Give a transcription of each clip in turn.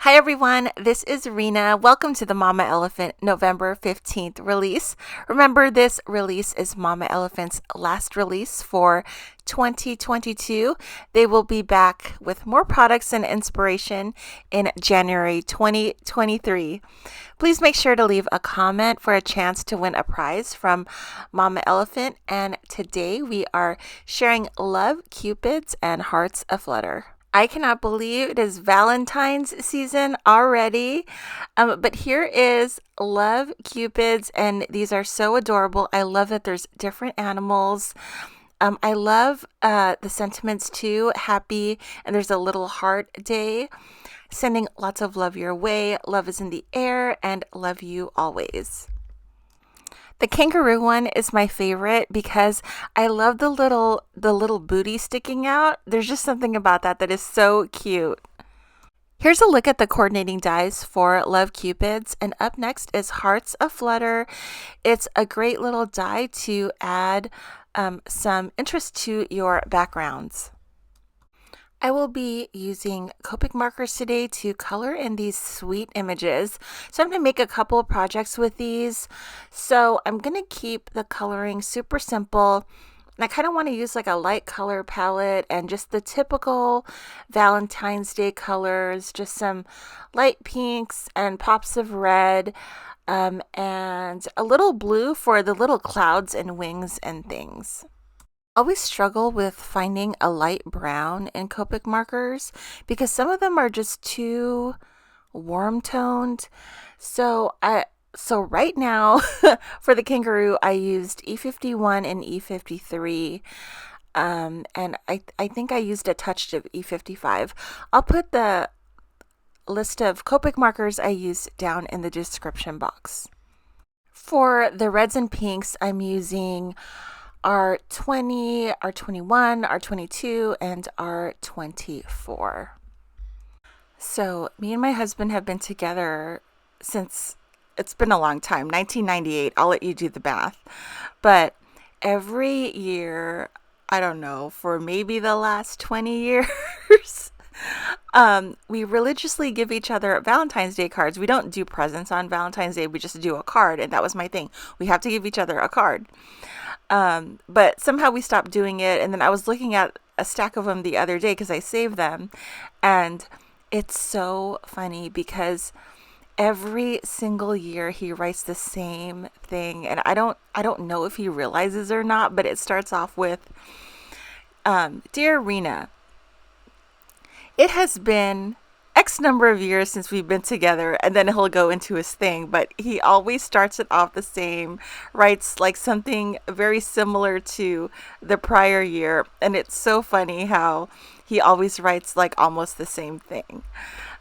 Hi everyone, this is Rena. Welcome to the Mama Elephant November 15th release. Remember, this release is Mama Elephant's last release for 2022. They will be back with more products and inspiration in January 2023. Please make sure to leave a comment for a chance to win a prize from Mama Elephant. And today we are sharing Love, Cupids, and Hearts Aflutter. I cannot believe it is Valentine's season already. But here is Love, Cupids, and these are so adorable. I love that there's different animals. I love the sentiments too. Happy, and there's a little heart day. Sending lots of love your way. Love is in the air, and love you always. The kangaroo one is my favorite because I love the little booty sticking out. There's just something about that is so cute. Here's a look at the coordinating dies for Love Cupids, and up next is Hearts Aflutter. It's a great little die to add some interest to your backgrounds. I will be using Copic Markers today to color in these sweet images. So I'm going to make a couple of projects with these. So I'm going to keep the coloring super simple. And I kind of want to use like a light color palette and just the typical Valentine's Day colors, just some light pinks and pops of red, and a little blue for the little clouds and wings and things. Always struggle with finding a light brown in Copic Markers because some of them are just too warm toned. So right now for the kangaroo I used E51 and E53, and I think I used a touch of E55. I'll put the list of Copic Markers I used down in the description box. For the reds and pinks, I'm using R20, R21, R22, and R24. So me and my husband have been together since, it's been a long time, 1998. I'll let you do the math. But every year, I don't know, for maybe the last 20 years, we religiously give each other Valentine's Day cards. We don't do presents on Valentine's Day. We just do a card. And that was my thing. We have to give each other a card. But somehow we stopped doing it. And then I was looking at a stack of them the other day because I saved them. And it's so funny because every single year he writes the same thing. And I don't know if he realizes or not, but it starts off with, Dear Rena, it has been X number of years since we've been together, and then he'll go into his thing, but he always starts it off the same, writes like something very similar to the prior year, and it's so funny how he always writes like almost the same thing.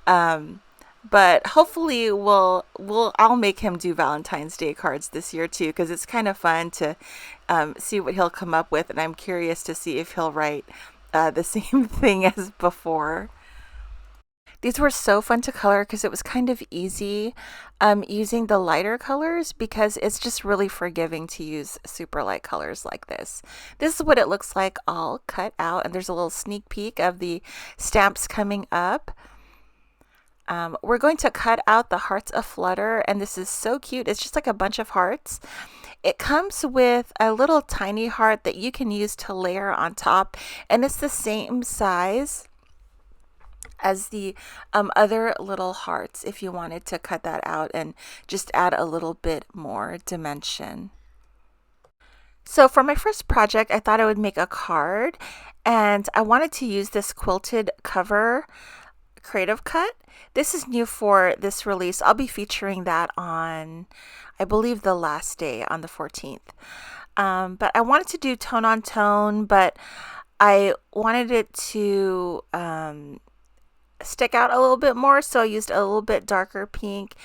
But hopefully I'll make him do Valentine's Day cards this year too, because it's kind of fun to see what he'll come up with, and I'm curious to see if he'll write the same thing as before. These were so fun to color because it was kind of easy using the lighter colors because it's just really forgiving to use super light colors like this. This is what it looks like all cut out, and there's a little sneak peek of the stamps coming up. We're going to cut out the Hearts Aflutter, and this is so cute. It's just like a bunch of hearts. It comes with a little tiny heart that you can use to layer on top, and it's the same size as the other little hearts if you wanted to cut that out and just add a little bit more dimension. So for my first project, I thought I would make a card, and I wanted to use this quilted cover creative cut. This is new for this release. I'll be featuring that on, I believe, the last day on the 14th. But I wanted to do tone on tone, but I wanted it to stick out a little bit more, so I used a little bit darker pink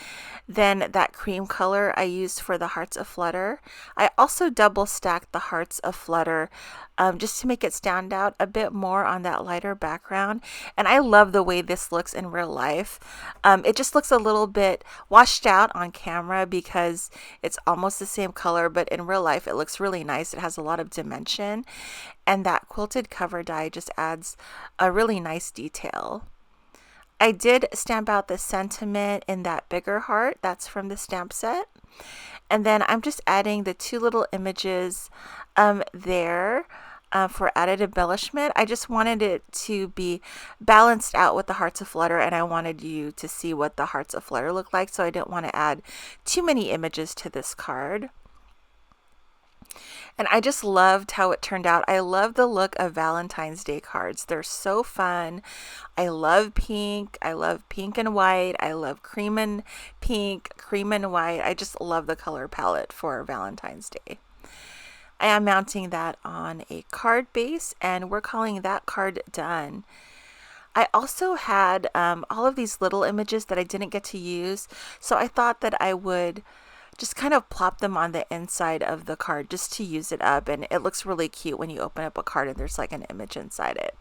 than that cream color I used for the Hearts Aflutter. I also double stacked the Hearts Aflutter just to make it stand out a bit more on that lighter background, and I love the way this looks in real life. It just looks a little bit washed out on camera because it's almost the same color, but in real life it looks really nice. It has a lot of dimension, and that quilted cover die just adds a really nice detail. I did stamp out the sentiment in that bigger heart. That's from the stamp set. And then I'm just adding the two little images there for added embellishment. I just wanted it to be balanced out with the Hearts of Flutter, and I wanted you to see what the Hearts of Flutter look like, so I didn't want to add too many images to this card. And I just loved how it turned out. I love the look of Valentine's Day cards. They're so fun. I love pink. I love pink and white. I love cream and pink, cream and white. I just love the color palette for Valentine's Day. I am mounting that on a card base, and we're calling that card done. I also had all of these little images that I didn't get to use, so I thought that I would just kind of plop them on the inside of the card just to use it up, and it looks really cute when you open up a card and there's like an image inside it.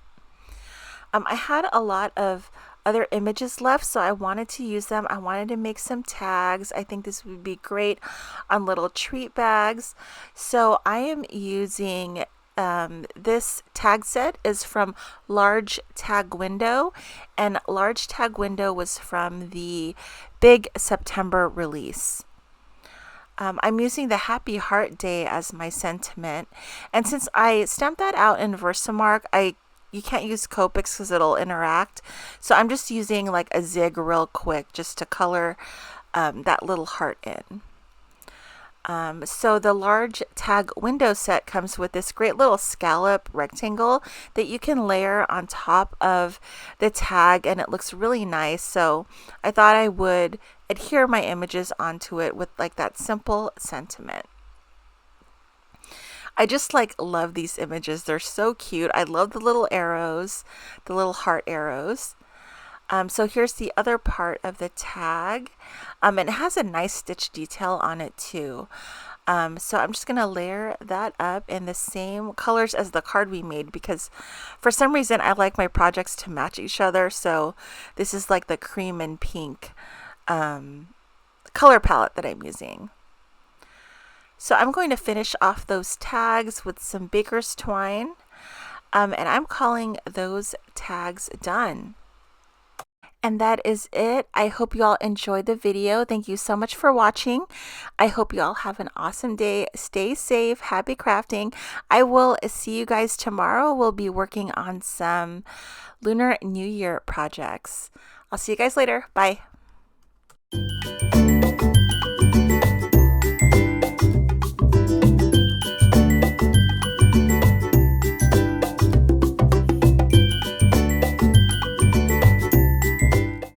I had a lot of other images left, so I wanted to use them. I wanted to make some tags. I think this would be great on little treat bags. So I am using this tag set is from Large Tag Window, and Large Tag Window was from the big September release. I'm using the Happy Heart Day as my sentiment, and since I stamped that out in Versamark, you can't use Copics because it'll interact, so I'm just using like a zig real quick just to color that little heart in. So the Large Tag Window set comes with this great little scallop rectangle that you can layer on top of the tag, and it looks really nice. So I thought I would adhere my images onto it with like that simple sentiment. I just like love these images. They're so cute. I love the little arrows, the little heart arrows. So here's the other part of the tag. It has a nice stitch detail on it too. So I'm just going to layer that up in the same colors as the card we made, because for some reason I like my projects to match each other. So this is like the cream and pink color palette that I'm using. So I'm going to finish off those tags with some baker's twine, and I'm calling those tags done. And that is it. I hope you all enjoyed the video. Thank you so much for watching. I hope you all have an awesome day. Stay safe. Happy crafting. I will see you guys tomorrow. We'll be working on some Lunar New Year projects. I'll see you guys later. Bye.